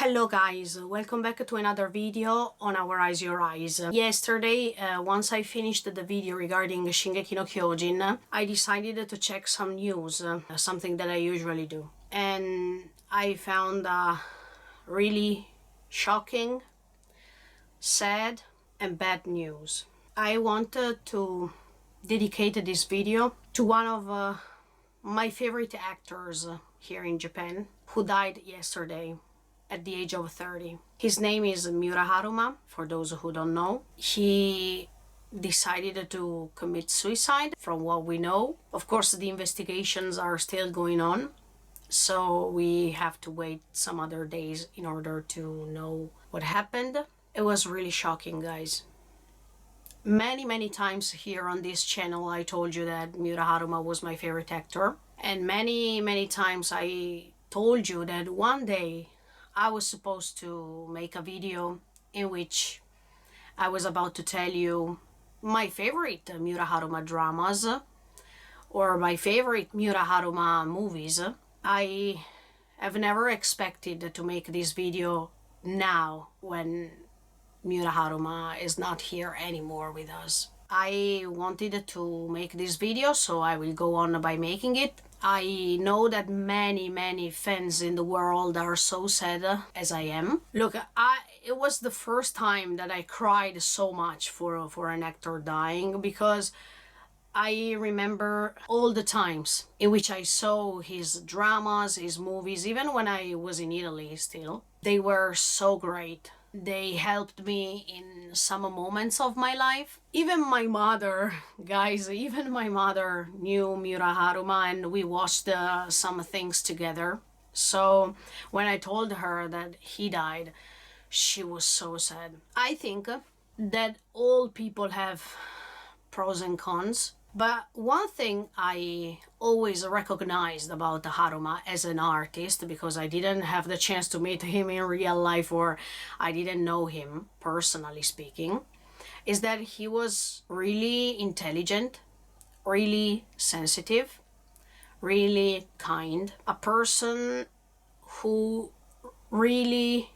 Hello guys, welcome back to another video on Our Eyes Your Eyes. Yesterday, once I finished the video regarding Shingeki no Kyojin, I decided to check some news, something that I usually do. And I found really shocking, sad and bad news. I wanted to dedicate this video to one of my favorite actors here in Japan, who died yesterday at the age of 30. His name is Miura Haruma, for those who don't know. He decided to commit suicide, from what we know. Of course, the investigations are still going on, so we have to wait some other days in order to know what happened. It was really shocking, guys. Many times here on this channel I told you that Miura Haruma was my favorite actor, and many times I told you that one day I was supposed to make a video in which I was about to tell you my favorite Miura Haruma dramas or my favorite Miura Haruma movies. I have never expected to make this video now when Miura Haruma is not here anymore with us. I wanted to make this video, so I will go on by making it. I know that many fans in the world are so sad as I am. Look, it was the first time that I cried so much for an actor dying, because I remember all the times in which I saw his dramas, his movies, even when I was in Italy still. They were so great. They helped me in some moments of my life. Even my mother, guys, even my mother knew Miura Haruma, and we watched some things together. So when I told her that he died, she was so sad. I think that all people have pros and cons. But one thing I always recognized about Haruma as an artist, because I didn't have the chance to meet him in real life, or I didn't know him personally speaking, is that he was really intelligent, really sensitive, really kind. A person who really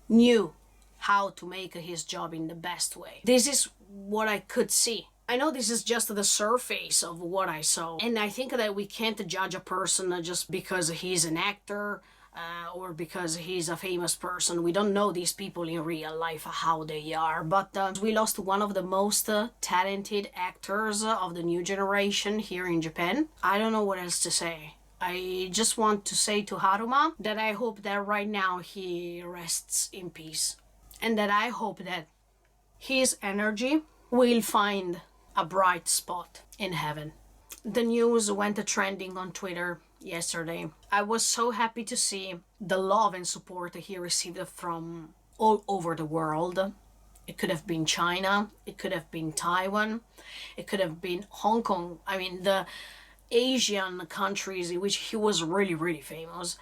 knew how to make his job in the best way. This is what I could see. I know this is just the surface of what I saw, and I think that we can't judge a person just because he's an actor or because he's a famous person. We don't know these people in real life, how they are, but we lost one of the most talented actors of the new generation here in Japan. I don't know what else to say. I just want to say to Haruma that I hope that right now he rests in peace, and that I hope that his energy will find a bright spot in heaven. The news went trending on Twitter yesterday. I was so happy to see the love and support he received from all over the world. It could have been China, it could have been Taiwan, it could have been Hong Kong. I mean, the Asian countries in which he was really famous.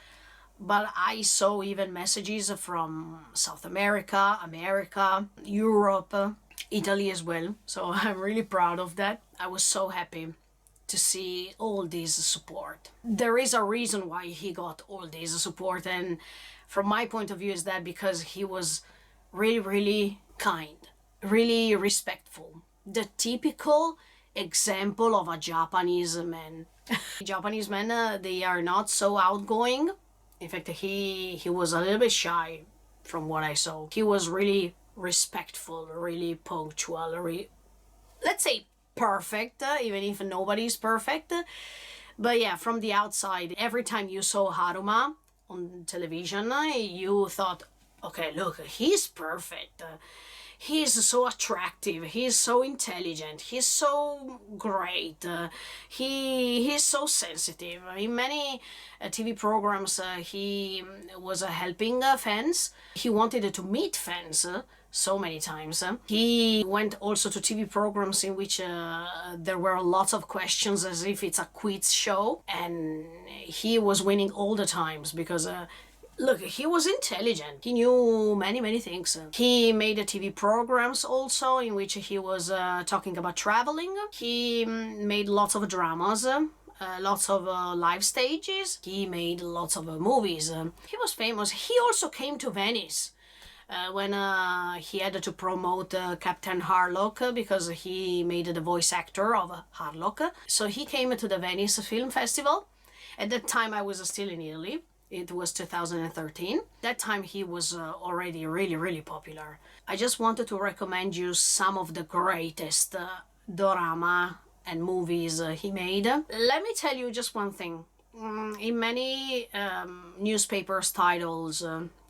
But I saw even messages from South America, Europe, Italy as well. So I'm really proud of that. I was so happy to see all this support. There is a reason why he got all this support, and from my point of view is that because he was really kind, really respectful. The typical example of a Japanese man. Japanese men, they are not so outgoing. In fact, he was a little bit shy from what I saw. He was really respectful, really punctual, let's say perfect, even if nobody's perfect. But yeah, from the outside, every time you saw Haruma on television, you thought, okay, look, he's perfect. He's so attractive, he's so intelligent, he's so great, he's so sensitive. In many TV programs he was helping fans. He wanted to meet fans so many times. He went also to TV programs in which there were lots of questions, as if it's a quiz show, and he was winning all the times because look, he was intelligent. He knew many things. He made TV programs also in which he was talking about traveling. He made lots of dramas. lots of live stages. He made lots of movies. He was famous. He also came to Venice when he had to promote Captain Harlock because he made the voice actor of Harlock. So he came to the Venice Film Festival. At that time I was still in Italy. It was 2013. That time he was already really popular. I just wanted to recommend you some of the greatest dorama and movies he made. Let me tell you just one thing. In many newspapers titles,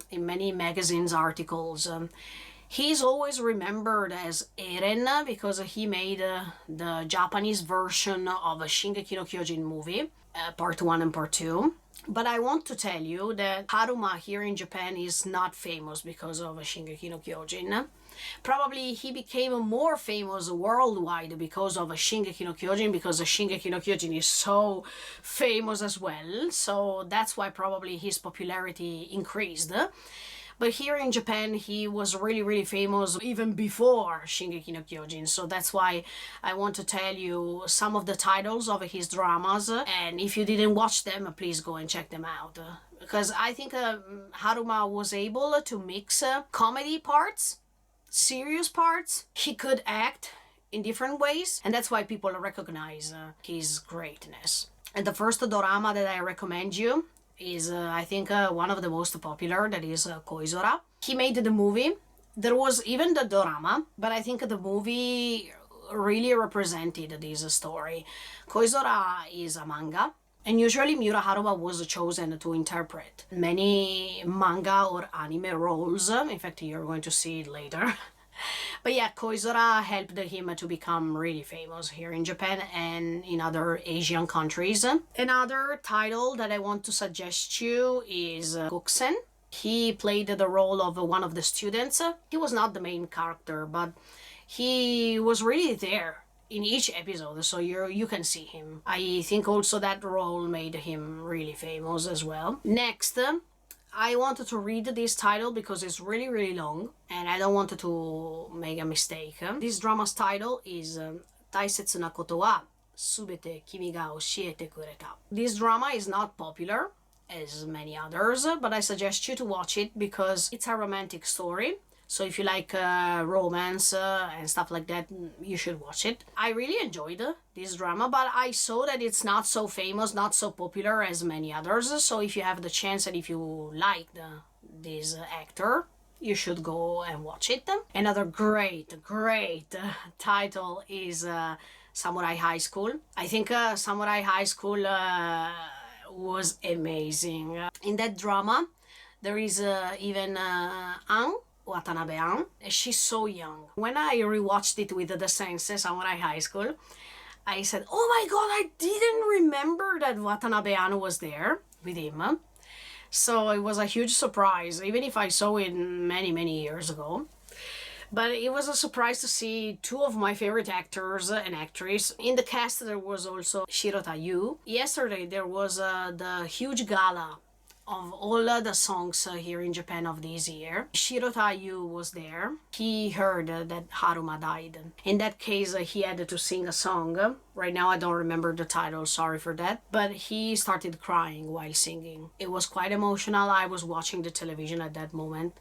in many magazines articles, he's always remembered as Eren because he made the Japanese version of a Shingeki no Kyojin movie, part 1 and part 2. But I want to tell you that Haruma here in Japan is not famous because of Shingeki no Kyojin. Probably he became more famous worldwide because of Shingeki no Kyojin, because Shingeki no Kyojin is so famous as well. So that's why probably his popularity increased. But here in Japan, he was really famous even before Shingeki no Kyojin. So that's why I want to tell you some of the titles of his dramas. And if you didn't watch them, please go and check them out. Because I think Haruma was able to mix comedy parts, serious parts. He could act in different ways. And that's why people recognize his greatness. And the first dorama that I recommend you is I think one of the most popular, that is Koizora. He made the movie. There was even the dorama, but I think the movie really represented this story. Koizora is a manga, and usually Miura Haruma was chosen to interpret many manga or anime roles. In fact, you're going to see it later. But yeah, Koizora helped him to become really famous here in Japan and in other Asian countries. Another title that I want to suggest you is Goksen. He played the role of one of the students. He was not the main character, but he was really there in each episode, so you can see him. I think also that role made him really famous as well. Next, I wanted to read this title because it's really long and I don't want to make a mistake. This drama's title is Taisetsu na koto wa subete kimi ga oshiete kureta. This drama is not popular as many others, but I suggest you to watch it because it's a romantic story. So if you like romance and stuff like that, you should watch it. I really enjoyed this drama, but I saw that it's not so famous, not so popular as many others. So if you have the chance and if you like this actor, you should go and watch it. Another great title is Samurai High School. I think Samurai High School was amazing. In that drama, there is even Watanabe. She's so young. When I rewatched it with the Sensei Samurai High School, I said, oh my god, I didn't remember that Watanabe was there with him. So it was a huge surprise, even if I saw it many years ago. But it was a surprise to see two of my favorite actors and actresses. In the cast there was also Shirota Yu. Yesterday there was the huge gala of all the songs here in Japan of this year. Shirota Yu was there. He heard that Haruma died. In that case, he had to sing a song. Right now I don't remember the title, sorry for that. But he started crying while singing. It was quite emotional. I was watching the television at that moment.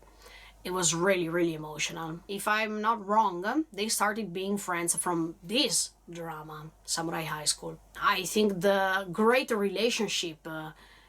It was really emotional. If I'm not wrong, they started being friends from this drama, Samurai High School. I think the great relationship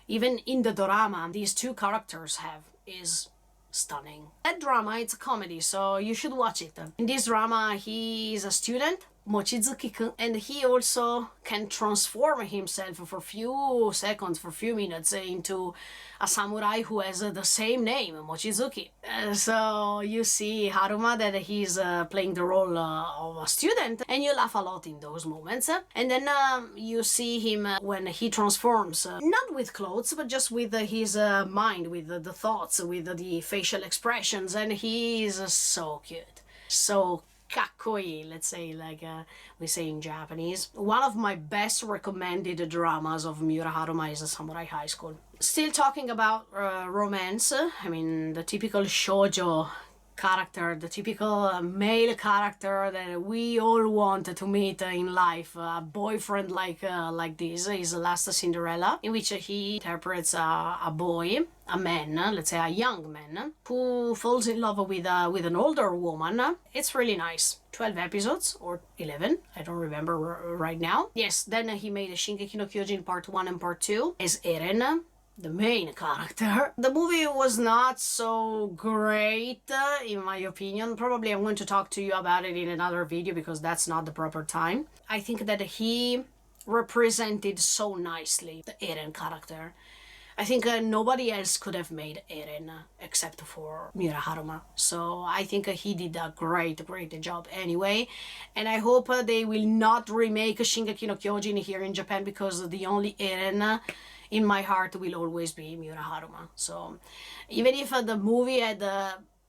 even in the dorama these two characters have is stunning. That drama, it's a comedy, so you should watch it. In this drama, he is a student, Mochizuki-kun, and he also can transform himself for few seconds, for few minutes into a samurai who has the same name, Mochizuki. So you see Haruma that he's playing the role of a student, and you laugh a lot in those moments. And then you see him when he transforms, not with clothes, but just with his mind, with the thoughts, with the facial expressions, and he is so cute. So kakkoi, let's say, like we say in Japanese. One of my best recommended dramas of Miura Haruma is Samurai High School. Still talking about romance, I mean the typical shoujo character, the typical male character that we all want to meet in life. A boyfriend like this is Last Cinderella, in which he interprets a boy, a man, let's say a young man, who falls in love with an older woman. It's really nice. 12 episodes, or 11, I don't remember right now. Yes, then he made Shingeki no Kyojin Part 1 and Part 2 as Eren, the main character. The movie was not so great, in my opinion. Probably I'm going to talk to you about it in another video because that's not the proper time. I think that he represented so nicely the Eren character. I think nobody else could have made Eren except for Miura Haruma. So I think he did a great job anyway. And I hope they will not remake Shingeki no Kyojin here in Japan, because the only Eren in my heart will always be Miura Haruma. So even if the movie had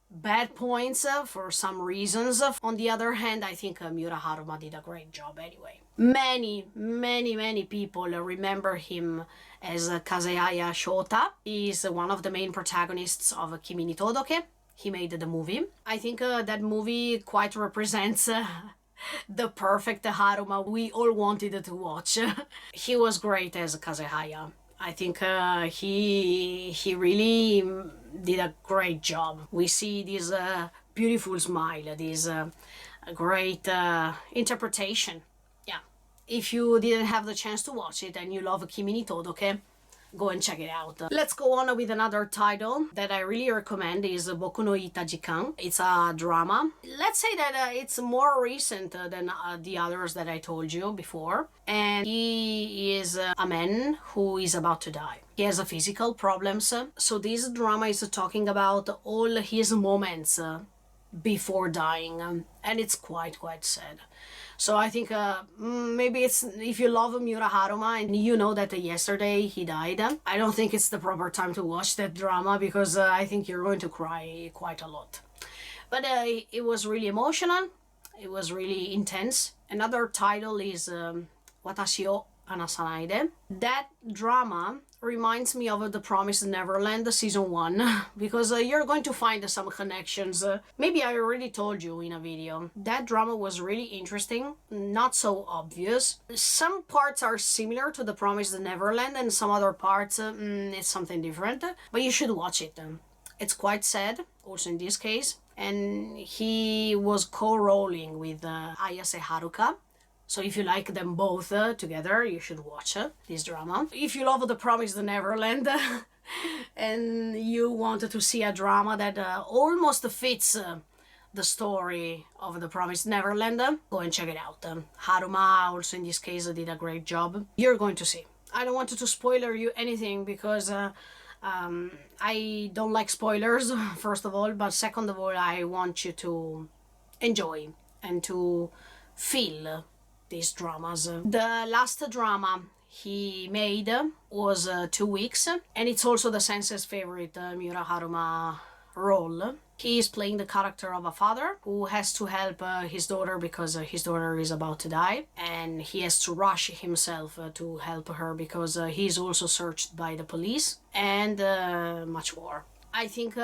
bad points for some reasons, on the other hand, I think Miura Haruma did a great job anyway. Many people remember him as Kazehaya Shota. He's one of the main protagonists of Kimi ni Todoke. He made the movie. I think that movie quite represents the perfect Haruma we all wanted to watch. He was great as Kazehaya. I think he really did a great job. We see this beautiful smile, this great interpretation. Yeah, if you didn't have the chance to watch it and you love Kimi ni Todoke, go and check it out. Let's go on with another title that I really recommend is Boku no Itajikan. It's a drama. Let's say that it's more recent than the others that I told you before. And he is a man who is about to die. He has physical problems. So this drama is talking about all his moments before dying. And it's quite sad. So I think maybe it's, if you love Miura Haruma and you know that yesterday he died, I don't think it's the proper time to watch that drama, because I think you're going to cry quite a lot. But it was really emotional. It was really intense. Another title is Watashi O Hanasanai. That drama reminds me of The Promised Neverland season 1, because you're going to find some connections. Maybe I already told you in a video. That drama was really interesting, not so obvious. Some parts are similar to The Promised Neverland, and some other parts it's something different, but you should watch it. It's quite sad, also in this case, and he was co-rolling with Ayase Haruka. So if you like them both together, you should watch this drama. If you love The Promised Neverland and you wanted to see a drama that almost fits the story of The Promised Neverland, go and check it out. Haruma also in this case did a great job. You're going to see. I don't want to spoiler you anything, because I don't like spoilers, first of all, but second of all, I want you to enjoy and to feel these dramas. The last drama he made was 2 weeks, and it's also the sensei's favorite Miura Haruma role. He is playing the character of a father who has to help his daughter because his daughter is about to die, and he has to rush himself to help her because he is also searched by the police, and much more. I think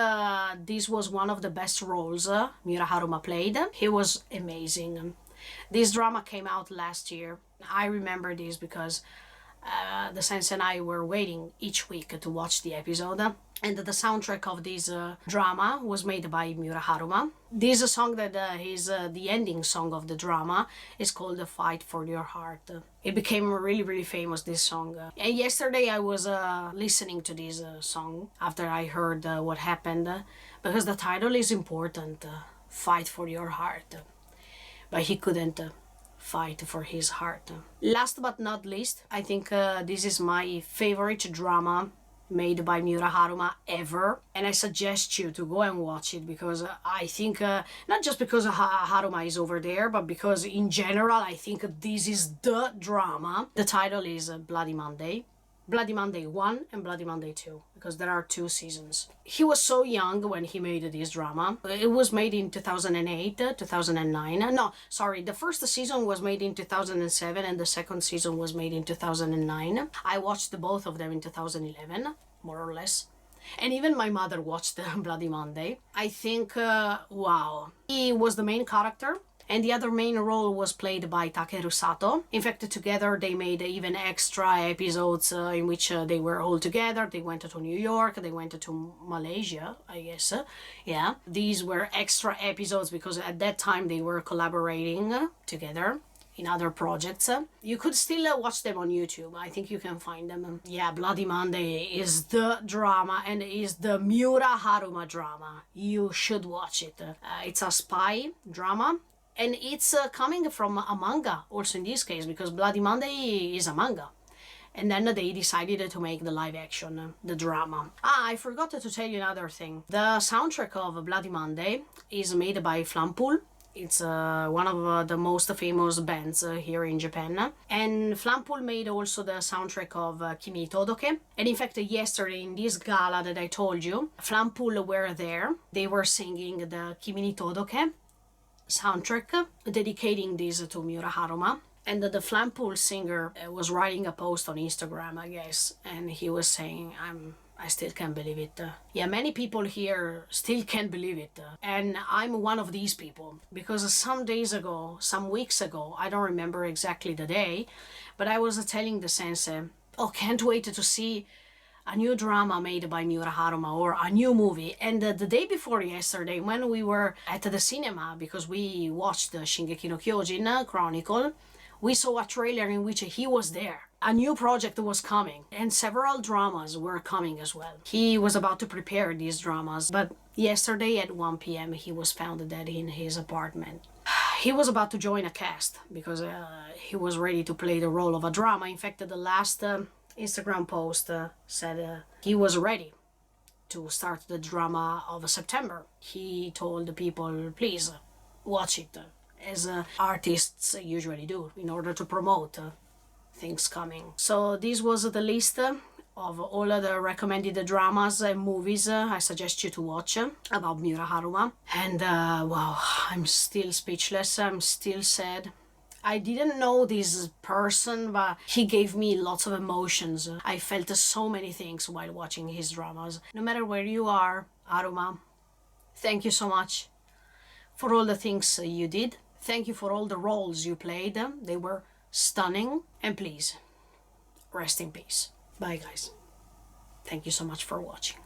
this was one of the best roles Miura Haruma played. He was amazing. This drama came out last year. I remember this because the sensei and I were waiting each week to watch the episode, and the soundtrack of this drama was made by Miura Haruma. This song that is the ending song of the drama is called Fight for Your Heart. It became really famous, this song. And yesterday I was listening to this song after I heard what happened, because the title is important, Fight for Your Heart. But he couldn't fight for his heart. Last but not least, I think this is my favorite drama made by Miura Haruma ever, and I suggest you to go and watch it, because I think, not just because Haruma is over there, but because in general I think this is the drama. The title is Bloody Monday. Bloody Monday 1 and Bloody Monday 2, because there are 2 seasons. He was so young when he made this drama. It was made in 2008, 2009. No, sorry, the first season was made in 2007 and the second season was made in 2009. I watched both of them in 2011, more or less. And even my mother watched Bloody Monday. I think, wow. He was the main character. And the other main role was played by Takeru Sato. In fact, together they made even extra episodes in which they were all together. They went to New York, they went to Malaysia, I guess. Yeah, these were extra episodes because at that time they were collaborating together in other projects. You could still watch them on YouTube. I think you can find them. Yeah, Bloody Monday is the drama and is the Miura Haruma drama. You should watch it. It's a spy drama. And it's coming from a manga, also in this case, because Bloody Monday is a manga. And then they decided to make the live action, the drama. I forgot to tell you another thing. The soundtrack of Bloody Monday is made by Flampool. It's one of the most famous bands here in Japan. And Flampool made also the soundtrack of Kimi Todoke. And in fact, yesterday in this gala that I told you, Flampool were there. They were singing the Kimi Todoke soundtrack, dedicating this to Miura Haruma. And the Flampool singer was writing a post on Instagram, I guess, and he was saying, I still can't believe it. Yeah, many people here still can't believe it. And I'm one of these people, because some days ago, some weeks ago, I don't remember exactly the day, but I was telling the sensei, oh, can't wait to see a new drama made by Miura Haruma or a new movie. And the day before yesterday, when we were at the cinema, because we watched the Shingeki no Kyojin Chronicle, we saw a trailer in which he was there. A new project was coming, and several dramas were coming as well. He was about to prepare these dramas, but yesterday at 1 p.m. he was found dead in his apartment. He was about to join a cast, because he was ready to play the role of a drama. In fact, the last Instagram post said he was ready to start the drama of September. He told the people, please watch it, as artists usually do, in order to promote things coming. So this was the list of all of the recommended dramas and movies I suggest you to watch about Miura Haruma. And wow, I'm still speechless, I'm still sad. I didn't know this person, but he gave me lots of emotions. I felt so many things while watching his dramas. No matter where you are, Haruma, thank you so much for all the things you did. Thank you for all the roles you played. They were stunning. And please, rest in peace. Bye, guys. Thank you so much for watching.